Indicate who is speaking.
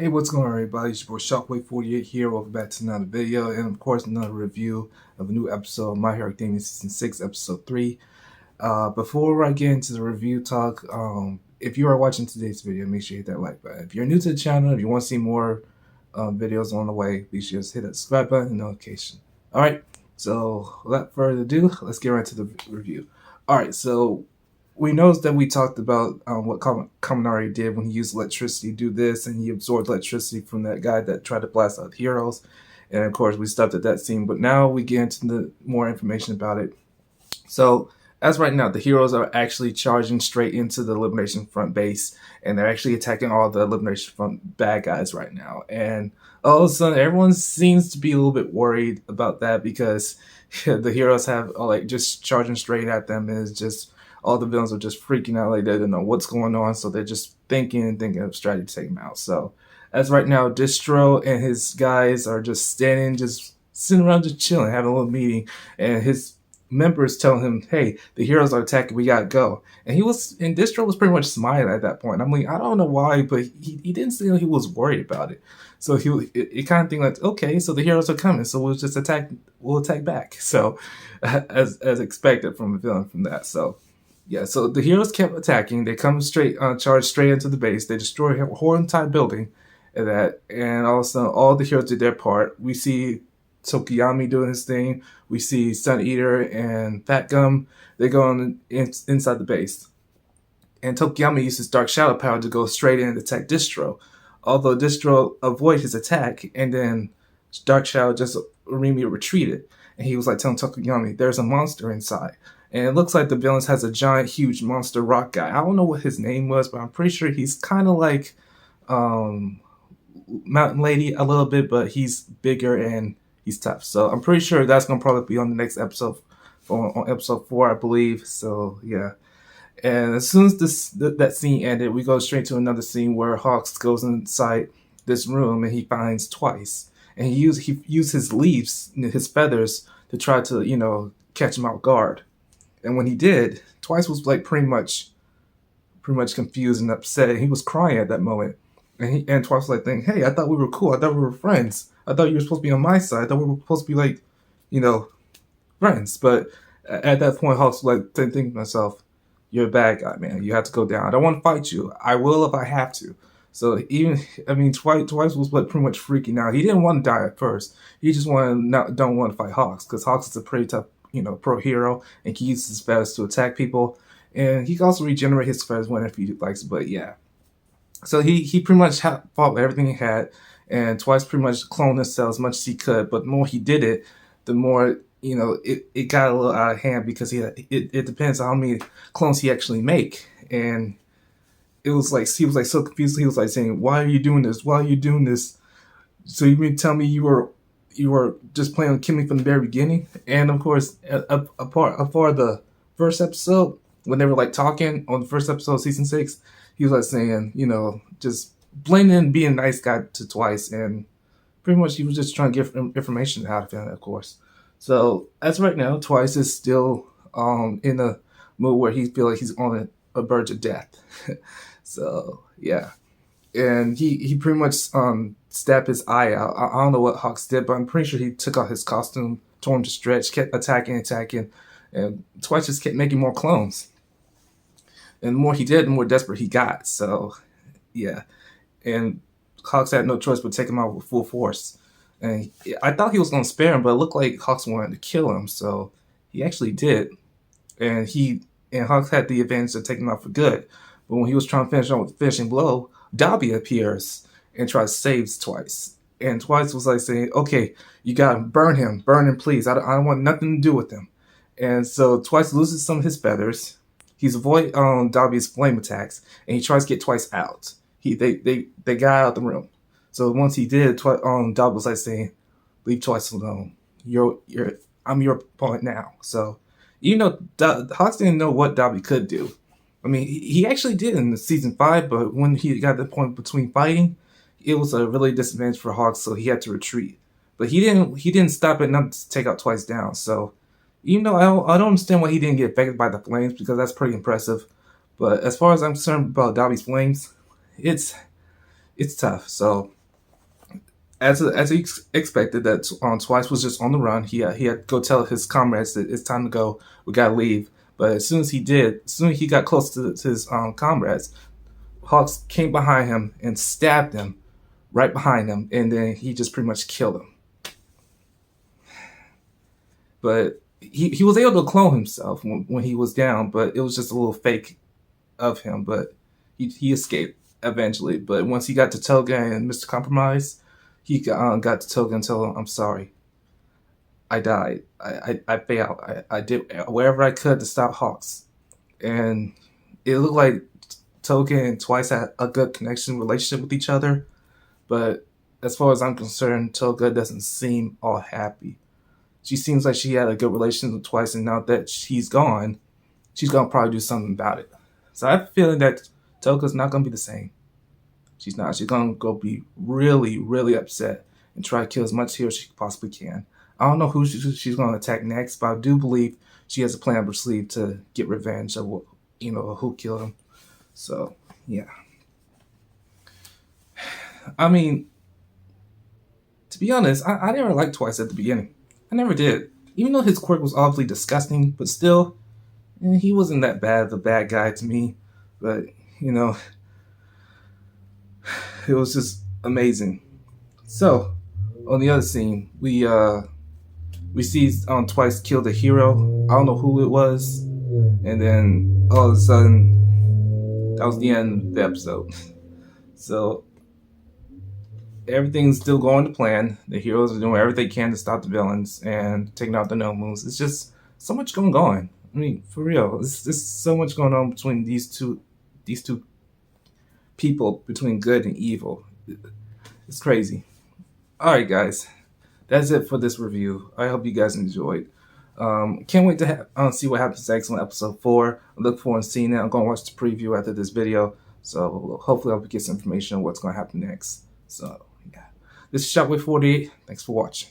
Speaker 1: Hey, what's going on, everybody? It's your boy Shockwave48 here. Welcome back to another video, and of course, another review of a new episode of My Hero Academia Season 6, Episode 3. Before I get into the review talk, if you are watching today's video, make sure you hit that like button. If you're new to the channel, if you want to see more videos on the way, please just hit that subscribe button and notification. Alright, so without further ado, let's get right to the review. Alright, so we noticed that we talked about what Kaminari did when he used electricity to do this, and he absorbed electricity from that guy that tried to blast out the heroes. And of course, we stopped at that scene, but now we get into the more information about it. So, as right now, the heroes are actually charging straight into the Elimination Front base, and they're actually attacking all the Elimination Front bad guys right now. And all of a sudden, everyone seems to be a little bit worried about that because the heroes have like just charging straight at them, and it's just all the villains are just freaking out, like they don't know what's going on, so they're just thinking of strategy to take them out. So as right now, Distro and his guys are just standing, just sitting around, just chilling, having a little meeting, and his members telling him, "Hey, the heroes are attacking, we gotta go." And Distro was pretty much smiling at that point. I'm like, I don't know why, but he didn't seem like he was worried about it. So it kind of think like, okay, so the heroes are coming, so we'll attack back. So as expected from the villain from that. So yeah, so the heroes kept attacking. They come charge straight into the base. They destroy a whole entire building, and also all the heroes did their part. We see Tokoyami doing his thing. We see Sun Eater and Fat Gum. They go inside the base, and Tokoyami uses Dark Shadow power to go straight in and attack Distro. Although Distro avoided his attack, and then Dark Shadow just immediately retreated, and he was like telling Tokoyami, "There's a monster inside." And it looks like the villain has a giant, huge monster rock guy. I don't know what his name was, but I'm pretty sure he's kind of like Mountain Lady a little bit, but he's bigger and he's tough. So I'm pretty sure that's going to probably be on the next episode, on episode 4, I believe. So yeah. And as soon as that scene ended, we go straight to another scene where Hawks goes inside this room and he finds Twice. And he used his leaves, his feathers, to try to, catch him off guard. And when he did, Twice was like pretty much confused and upset. He was crying at that moment. And Twice was like thinking, "Hey, I thought we were cool. I thought we were friends. I thought you were supposed to be on my side. I thought we were supposed to be like, friends." But at that point, Hawks was like thinking to myself, "You're a bad guy, man. You have to go down. I don't want to fight you. I will if I have to." So Twice was like pretty much freaking out. He didn't want to die at first. He just don't want to fight Hawks because Hawks is a pretty tough pro hero, and he uses his feathers to attack people, and he can also regenerate his feathers whenever he likes. But yeah, so he pretty much fought with everything he had, and Twice pretty much cloned himself as much as he could. But the more he did it, the more it got a little out of hand because it depends on how many clones he actually make, and he was like so confused. He was like saying, "Why are you doing this? Why are you doing this? So you mean tell me you were just planning on killing me from the very beginning?" And of course, a part of the first episode, when they were like talking on the first episode of season 6, he was like saying, just blaming and being a nice guy to Twice, and pretty much he was just trying to get information out of him, of course. So as right now, Twice is still in a mood where he feels like he's on a verge of death. So yeah. And he pretty much stabbed his eye out. I don't know what Hawks did, but I'm pretty sure he took out his costume, told him to stretch, kept attacking, and Twice just kept making more clones. And the more he did, the more desperate he got. So yeah, and Hawks had no choice but take him out with full force. And I thought he was going to spare him, but it looked like Hawks wanted to kill him, so he actually did. And Hawks had the advantage of taking him out for good. But when he was trying to finish on with the finishing blow, Dobby appears and tries to save Twice. And Twice was like saying, "Okay, you gotta burn him, please. I don't want nothing to do with him." And so Twice loses some of his feathers. He's avoiding Dobby's flame attacks, and he tries to get Twice out. They got out of the room. So once he did, Dobby was like saying, "Leave Twice alone. I'm your opponent now." So Hawks didn't know what Dobby could do. I mean, he actually did in the season 5, but when he got to the point between fighting, it was a really disadvantage for Hawks, so he had to retreat. But he didn't stop at nothing to take out Twice down. So even though I don't understand why he didn't get affected by the flames, because that's pretty impressive. But as far as I'm concerned about Dobby's flames, it's tough. So as he expected, that Twice was just on the run. He had to go tell his comrades that it's time to go. We gotta leave. But as soon as he did, as soon as he got close to his comrades, Hawks came behind him and stabbed him right behind him, and then he just pretty much killed him. But he was able to clone himself when he was down, but it was just a little fake of him. But he escaped eventually. But once he got to Toga and Mr. Compromise, he got to Toga and told him, "I'm sorry. I died. I failed. I did whatever I could to stop Hawks." And it looked like Toga and Twice had a good connection, relationship with each other. But as far as I'm concerned, Toga doesn't seem all happy. She seems like she had a good relationship with Twice, and now that she's gone, she's gonna probably do something about it. So I have a feeling that Toga's not gonna be the same. She's not. She's gonna go be really, really upset and try to kill as much heroes as she possibly can. I don't know who she's gonna attack next, but I do believe she has a plan up her sleeve to get revenge of who killed him. So yeah. I mean, to be honest, I never liked Twice at the beginning. I never did. Even though his quirk was obviously disgusting, but still, he wasn't that bad of a bad guy to me. But, it was just amazing. So, on the other scene, we see Twice killed a hero. I don't know who it was. And then, all of a sudden, that was the end of the episode. So, everything's still going to plan. The heroes are doing everything they can to stop the villains and taking out the Nomus. It's just so much going on. I mean, for real, there's so much going on between these two people, between good and evil. It's crazy. All right, guys, that's it for this review. I hope you guys enjoyed. Can't wait to see what happens next on episode 4. I look forward to seeing it. I'm going to watch the preview after this video, so hopefully I'll get some information on what's going to happen next. So, yeah. This is Shockwave 48. Thanks for watching.